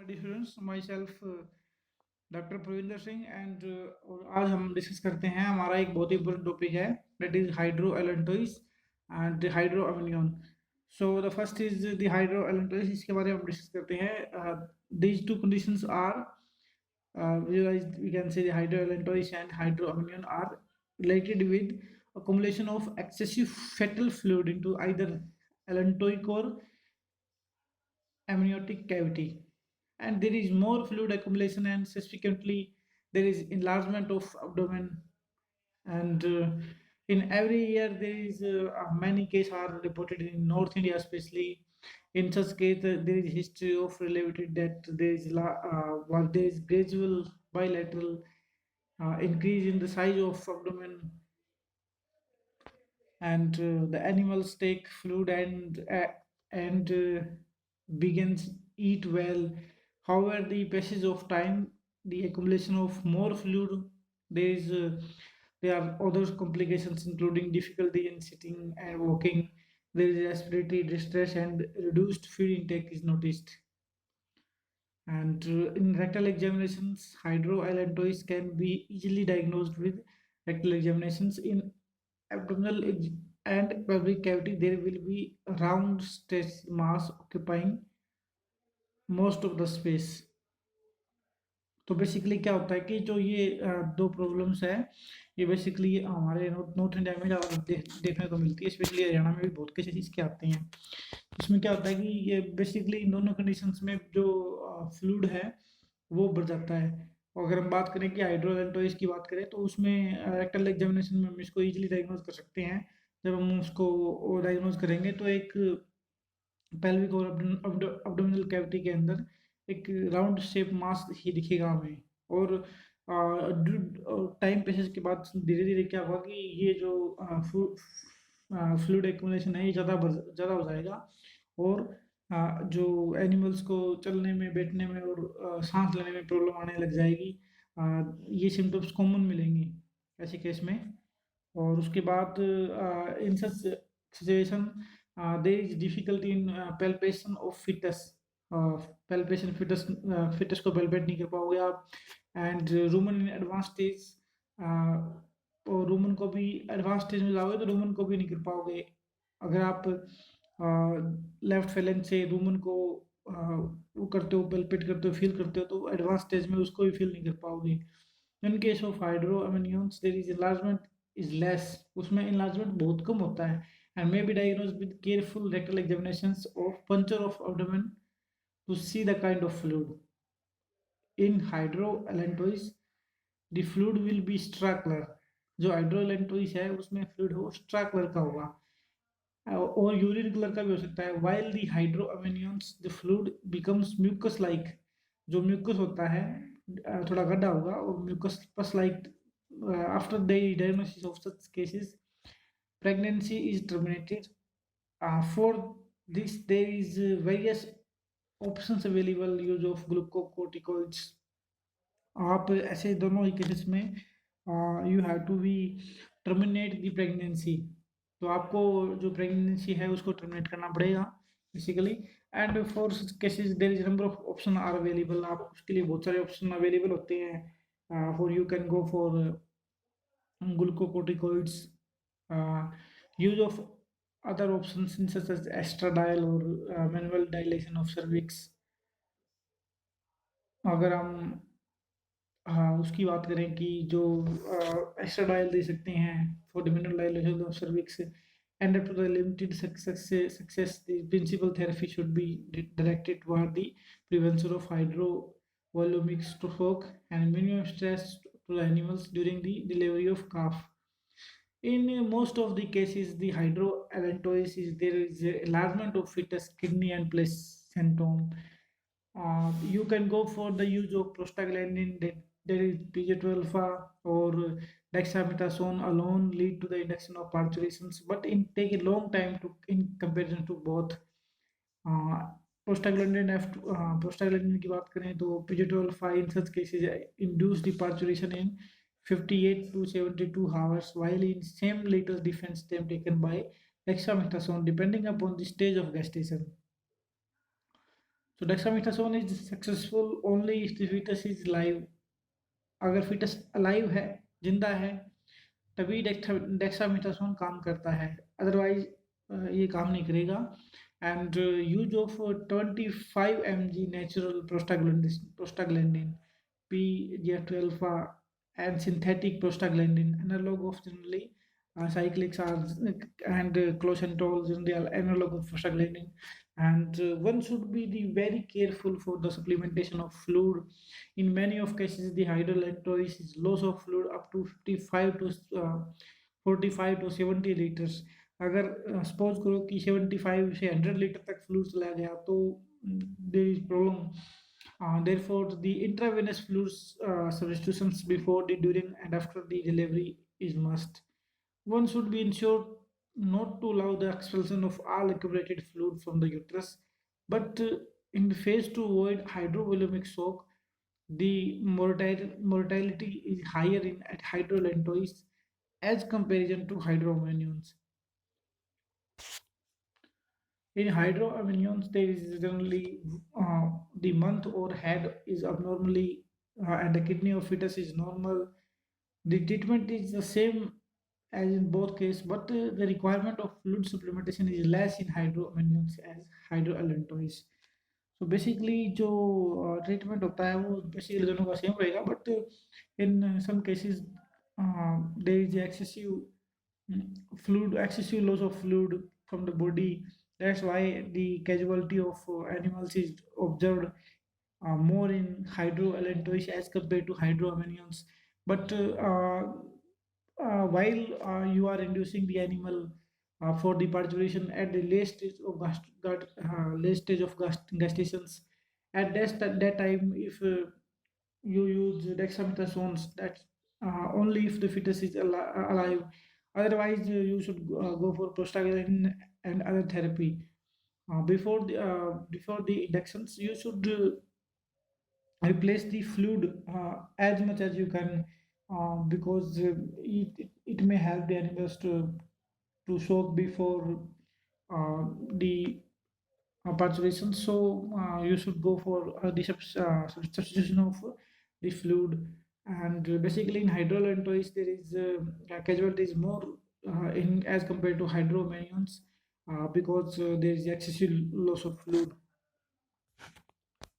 My dear students, myself doctor Pravinder Singh and और आज हम डिस्कस करते हैं हमारा एक बहुत ही इंपॉर्टेंट टॉपिक है that is hydro allantois and hydro ammonium. So the first is the hydro allantois, इसके बारे में हम डिस्कस करते हैं। These two conditions are we can say the hydroallantois and hydroaminion are related with accumulation of excessive fetal fluid into either allantoic or amniotic cavity, and there is more fluid accumulation and subsequently there is enlargement of abdomen. And in every year there is many cases are reported in North India especially. In such case there is history of related that there is gradual bilateral increase in the size of abdomen, and the animals take fluid and begins eat well. However, the passage of time, the accumulation of more fluid, there is there are other complications including difficulty in sitting and walking. There is respiratory distress and reduced food intake is noticed. And in rectal examinations, hydroallantois can be easily diagnosed with rectal examinations. In abdominal and pelvic cavity, there will be round stress mass occupying most of the space. तो basically क्या होता है कि जो ये दो problems है, ये बेसिकली हमारे नॉर्थ इंडिया में ज़्यादा देखने को मिलती है, स्पेशली हरियाणा में भी बहुत केसेस इसके आते हैं। इसमें क्या होता है कि ये बेसिकली इन दोनों कंडीशंस में जो फ्लूइड है वो बढ़ जाता है। और अगर हम बात करें कि हाइड्रोएलेंटोइस की बात करें तो उसमें रेक्टल एग्जामिनेशन में हम इसको ईजिली डायग्नोज कर सकते हैं। जब हम उसको डायग्नोज करेंगे तो एक पेल्विक और अब्डोमिनल कैविटी के अंदर एक राउंड शेप मास ही दिखेगा हमें। और टाइम पेसेस के बाद धीरे धीरे क्या होगा कि ये जो फ्लूइड एक्युमुलेशन है ये ज़्यादा हो जाएगा, और जो एनिमल्स को चलने में, बैठने में और सांस लेने में प्रॉब्लम आने लग जाएगी। ये सिम्टम्स कॉमन मिलेंगे ऐसे केस में। और उसके बाद in such situation there is difficulty in palpation of fetus. Palpation fetus को पैल्पेट नहीं कर पाओगे आप। And rumen in advance stage, और रूमन को भी एडवांस स्टेज में जाओगे तो रूमन को भी नहीं कर पाओगे। अगर आप लेफ्ट फेलेंस से रूमन को वो करते हो, पैल्पेट करते हो, फील करते हो, तो एडवांस स्टेज में उसको भी फील नहीं कर पाओगे। In case of hydro amnios there is enlargement is less, उसमें enlargement बहुत कम होता है, and may be diagnosed with careful rectal examinations of puncture of abdomen to see the kind of fluid. In hydroallantois the fluid will be stracular, जो हाइड्रोएलेंटोइस है उसमें fluid हो straw colour का होगा और यूरिन कलर का भी हो सकता है। while the hydroamnions the fluid becomes mucus like, जो म्यूकस होता है थोड़ा गड्ढा होगा और mucus pus like. After the diagnosis of such cases pregnancy is terminated. For this there is various options available, use of glucocorticoids। आप ऐसे दोनों ही केसेस में you have to be terminate the pregnancy, तो आपको जो प्रेगनेंसी है उसको टर्मिनेट करना पड़ेगा basically. And for cases there is number of option are available, आप उसके लिए बहुत सारे ऑप्शन अवेलेबल होते हैं। For you can go for glucocorticoids, use of other options such as estradiol or manual dilation of cervix। अगर हम उसकी बात करें कि जो एस्ट्राडायल दे सकते हैं for the manual dilation of cervix, and up to the limited success the principal therapy should be directed toward the prevention of hydrovolumic stroke and minimum stress to the animals during the delivery of calf. In most of the cases, the hydroallantois is there is a enlargement of fetus kidney and placentum. You can go for the use of prostaglandin, that there is PG12 alpha or dexamethasone alone lead to the induction of parturitions, but it take a long time to in comparison to both। Prostaglandin prostaglandin की बात करें तो PG12 alpha in such cases induce the parturition in 58 to 72 hours, while in same later defense stem taken by dexamethasone depending upon the stage of gestation। So dexamethasone is successful only if the fetus is live. अगर fetus alive है, जिंदा है, तभी dexamethasone काम करता है, otherwise ये काम नहीं करेगा. And use of 25 mg natural prostaglandin PGF2 alpha and synthetic prostaglandin analog of generally cyclics are and closentrol generally analog of prostaglandin. And one should be the very careful for the supplementation of fluid. In many of cases the hydroelectrolysis is loss of fluid up to 55 to 45 to 70 liters. अगर suppose करो कि 75 से 100 litre तक fluid चला गया तो there is problem. Therefore, the intravenous fluids substitutions before, the during, and after the delivery is must. One should be ensured not to allow the expulsion of all accumulated fluid from the uterus, but in the phase to avoid hydrovolumic shock, the mortality is higher in at hydrolentoids as comparison to hydroamnions. In hydroamnions, there is generally the month or head is abnormally and the kidney of fetus is normal. The treatment is the same as in both cases, but the requirement of fluid supplementation is less in hydroamnions as hydroallantois. So basically जो treatment होता है वो basically दोनों का same रहेगा, but in some cases there is excessive excessive loss of fluid from the body. That's why the casualty of animals is observed more in hydroallantois as compared to hydroamnions. But while you are inducing the animal for the parturition at the late stage of late stage of gastations, at that time, if you use dexamethasones, that only if the fetus is alive. Otherwise, you should go for prostaglandin and other therapy. Before the inductions, you should replace the fluid as much as you can, because it may help the animals to soak before the parturition. So you should go for the substitution of the fluid. And basically in hydrolentoids there is casualty is more in as compared to hydroamnions, because there is excessive loss of fluid.